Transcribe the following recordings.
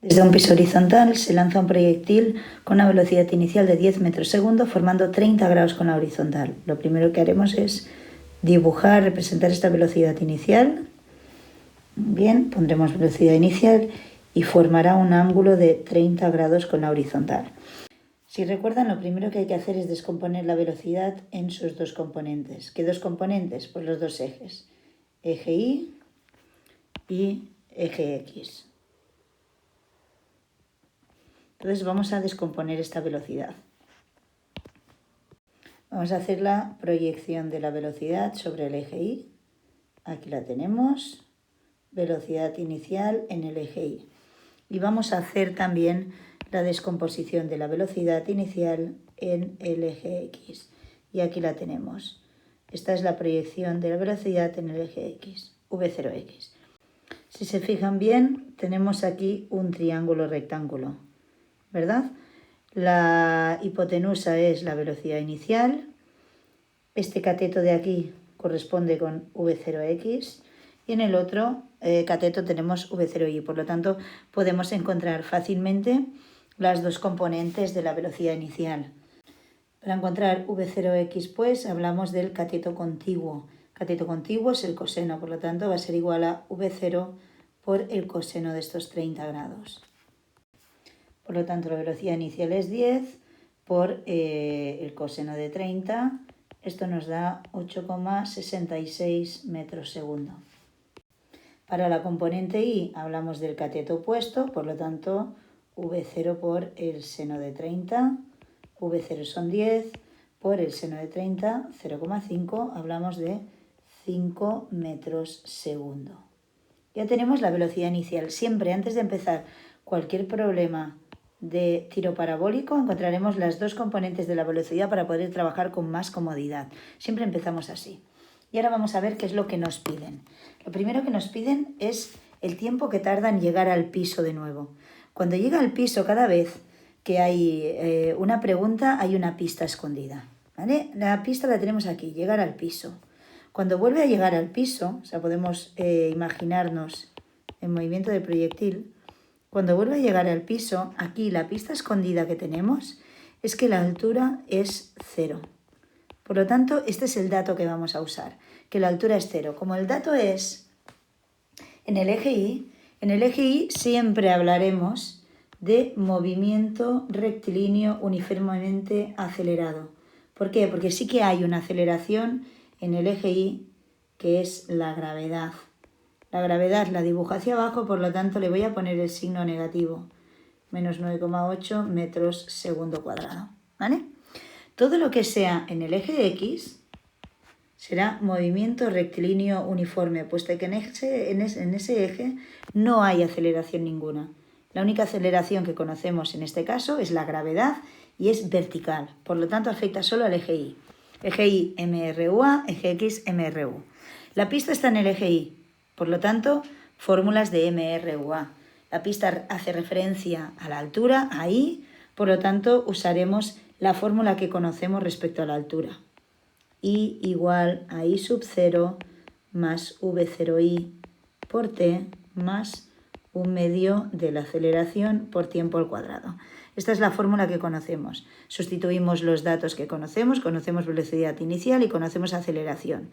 Desde un piso horizontal se lanza un proyectil con una velocidad inicial de 10 metros segundo, formando 30 grados con la horizontal. Lo primero que haremos es dibujar, representar esta velocidad inicial. Bien, pondremos velocidad inicial y formará un ángulo de 30 grados con la horizontal. Si recuerdan, lo primero que hay que hacer es descomponer la velocidad en sus dos componentes. ¿Qué dos componentes? Pues los dos ejes, eje Y y eje X. Entonces vamos a descomponer esta velocidad. Vamos a hacer la proyección de la velocidad sobre el eje Y. Aquí la tenemos, velocidad inicial en el eje Y. Y vamos a hacer también la descomposición de la velocidad inicial en el eje X. Y aquí la tenemos. Esta es la proyección de la velocidad en el eje X, V0X. Si se fijan bien, tenemos aquí un triángulo rectángulo, ¿verdad? La hipotenusa es la velocidad inicial. Este cateto de aquí corresponde con V0X y en el otro cateto tenemos V0Y. Por lo tanto, podemos encontrar fácilmente las dos componentes de la velocidad inicial. Para encontrar V0X, pues, hablamos del cateto contiguo. Cateto contiguo es el coseno, por lo tanto, va a ser igual a V0 por el coseno de estos 30 grados. Por lo tanto, la velocidad inicial es 10 por el coseno de 30. Esto nos da 8,66 metros segundo. Para la componente Y hablamos del cateto opuesto, por lo tanto, V0 por el seno de 30. V0 son 10 por el seno de 30, 0,5. Hablamos de 5 metros segundo. Ya tenemos la velocidad inicial. Siempre antes de empezar cualquier problema de tiro parabólico encontraremos las dos componentes de la velocidad para poder trabajar con más comodidad. Siempre empezamos así. Y ahora vamos a ver qué es lo que nos piden. Lo primero que nos piden es el tiempo que tarda en llegar al piso de nuevo. Cuando llega al piso, cada vez que hay una pregunta, hay una pista escondida, ¿vale? La pista la tenemos aquí, llegar al piso. Cuando vuelve a llegar al piso, o sea, podemos imaginarnos el movimiento del proyectil. Cuando vuelve a llegar al piso, aquí la pista escondida que tenemos es que la altura es 0. Por lo tanto, este es el dato que vamos a usar, que la altura es 0. Como el dato es en el eje Y siempre hablaremos de movimiento rectilíneo uniformemente acelerado. ¿Por qué? Porque sí que hay una aceleración en el eje Y, que es la gravedad. La gravedad la dibujo hacia abajo, por lo tanto le voy a poner el signo negativo. Menos 9,8 metros segundo cuadrado. ¿Vale? Todo lo que sea en el eje X será movimiento rectilíneo uniforme, puesto que en ese eje no hay aceleración ninguna. La única aceleración que conocemos en este caso es la gravedad y es vertical. Por lo tanto, afecta solo al eje Y. Eje Y, MRUA, eje X, MRU. La pista está en el eje Y. Por lo tanto, fórmulas de MRUA. La pista hace referencia a la altura, a Y, por lo tanto usaremos la fórmula que conocemos respecto a la altura. Y igual a I sub 0 más V0I por T más 1/2 de la aceleración por tiempo al cuadrado. Esta es la fórmula que conocemos. Sustituimos los datos que conocemos velocidad inicial y conocemos aceleración.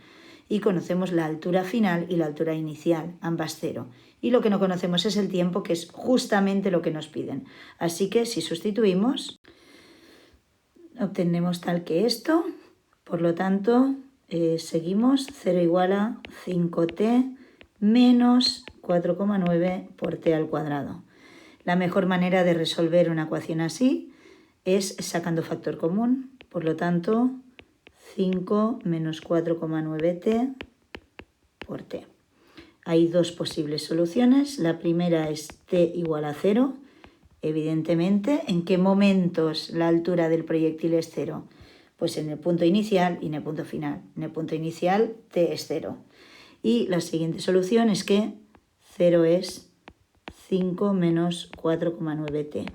Y conocemos la altura final y la altura inicial, ambas 0. Y lo que no conocemos es el tiempo, que es justamente lo que nos piden. Así que si sustituimos, obtenemos tal que esto. Por lo tanto, seguimos 0 igual a 5t menos 4,9 por t al cuadrado. La mejor manera de resolver una ecuación así es sacando factor común. Por lo tanto, 5 menos 4,9t por t. Hay dos posibles soluciones. La primera es t igual a 0. Evidentemente, ¿en qué momentos la altura del proyectil es 0? Pues en el punto inicial y en el punto final. En el punto inicial t es 0. Y la siguiente solución es que 0 es 5 menos 4,9t.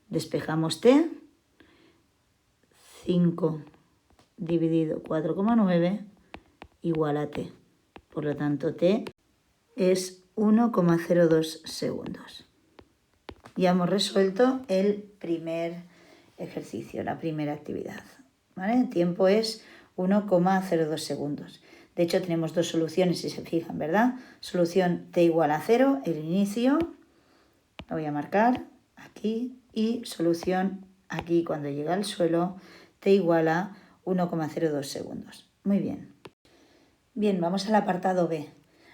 Despejamos t. 5 dividido 4,9 igual a t. Por lo tanto, t es 1,02 segundos. Ya hemos resuelto el primer ejercicio, la primera actividad. ¿Vale? El tiempo es 1,02 segundos. De hecho, tenemos dos soluciones, si se fijan, ¿verdad? Solución t igual a 0, el inicio, lo voy a marcar aquí, y solución aquí cuando llega al suelo, t igual a 1,02 segundos. Muy bien. Bien, vamos al apartado B.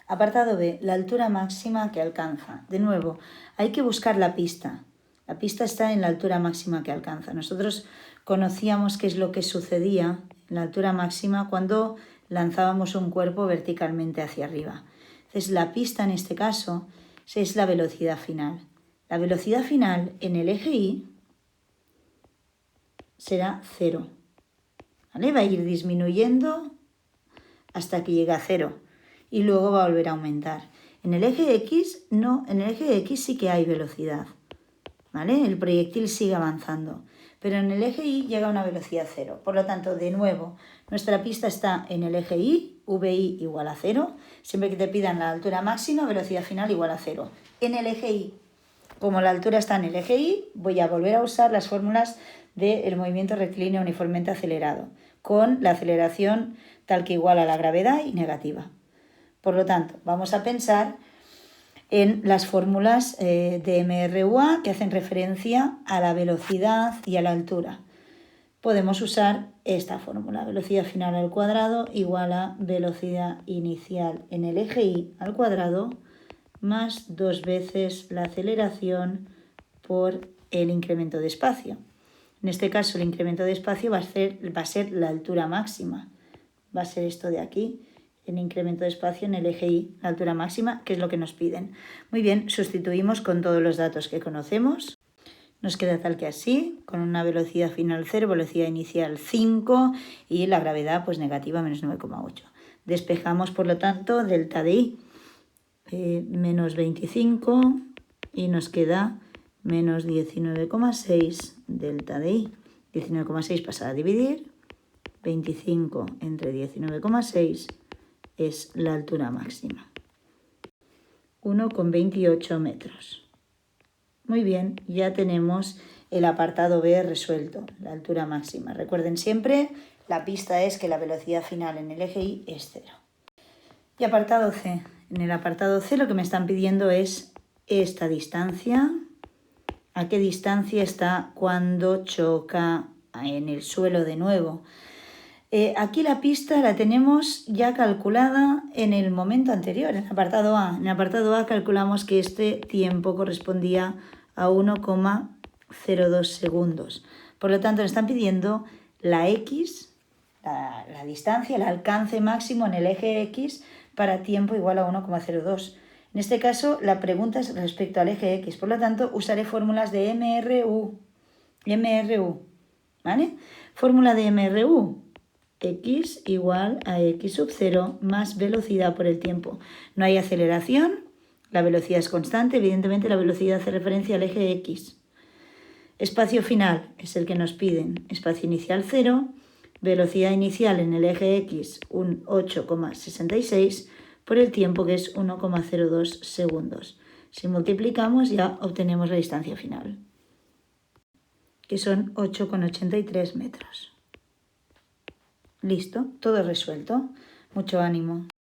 Apartado B, la altura máxima que alcanza. De nuevo, hay que buscar la pista. La pista está en la altura máxima que alcanza. Nosotros conocíamos qué es lo que sucedía en la altura máxima cuando lanzábamos un cuerpo verticalmente hacia arriba. Entonces, la pista en este caso es la velocidad final. La velocidad final en el eje Y será 0. ¿Vale? Va a ir disminuyendo hasta que llegue a 0 y luego va a volver a aumentar. En el eje X no, en el eje X sí que hay velocidad, ¿vale? El proyectil sigue avanzando, pero en el eje Y llega a una velocidad 0. Por lo tanto, de nuevo, nuestra pista está en el eje Y, VI igual a 0, siempre que te pidan la altura máxima, velocidad final igual a 0. En el eje Y, como la altura está en el eje Y, voy a volver a usar las fórmulas del movimiento rectilíneo uniformemente acelerado, con la aceleración tal que iguala a la gravedad y negativa. Por lo tanto, vamos a pensar en las fórmulas de MRUA que hacen referencia a la velocidad y a la altura. Podemos usar esta fórmula, velocidad final al cuadrado igual a velocidad inicial en el eje Y al cuadrado más 2 veces la aceleración por el incremento de espacio. En este caso, el incremento de espacio va a ser la altura máxima. Va a ser esto de aquí, el incremento de espacio en el eje Y, la altura máxima, que es lo que nos piden. Muy bien, sustituimos con todos los datos que conocemos. Nos queda tal que así, con una velocidad final 0, velocidad inicial 5 y la gravedad pues negativa menos 9,8. Despejamos, por lo tanto, delta de I menos 25 y nos queda menos 19,6 delta de I. 19,6 pasa a dividir. 25 entre 19,6 es la altura máxima. 1,28 metros. Muy bien, ya tenemos el apartado B resuelto, la altura máxima. Recuerden siempre, la pista es que la velocidad final en el eje Y es 0. Y apartado C. En el apartado C lo que me están pidiendo es esta distancia. ¿A qué distancia está cuando choca en el suelo de nuevo? Aquí la pista la tenemos ya calculada en el momento anterior, en el apartado A. En el apartado A calculamos que este tiempo correspondía a 1,02 segundos. Por lo tanto, nos están pidiendo la X, la distancia, el alcance máximo en el eje X para tiempo igual a 1,02. En este caso, la pregunta es respecto al eje X. Por lo tanto, usaré fórmulas de MRU. ¿Vale? Fórmula de MRU. X igual a X sub 0 más velocidad por el tiempo. No hay aceleración, la velocidad es constante, evidentemente la velocidad hace referencia al eje X. Espacio final es el que nos piden, espacio inicial 0, velocidad inicial en el eje X un 8,66 por el tiempo que es 1,02 segundos. Si multiplicamos ya obtenemos la distancia final, que son 8,83 metros. Listo, todo resuelto. Mucho ánimo.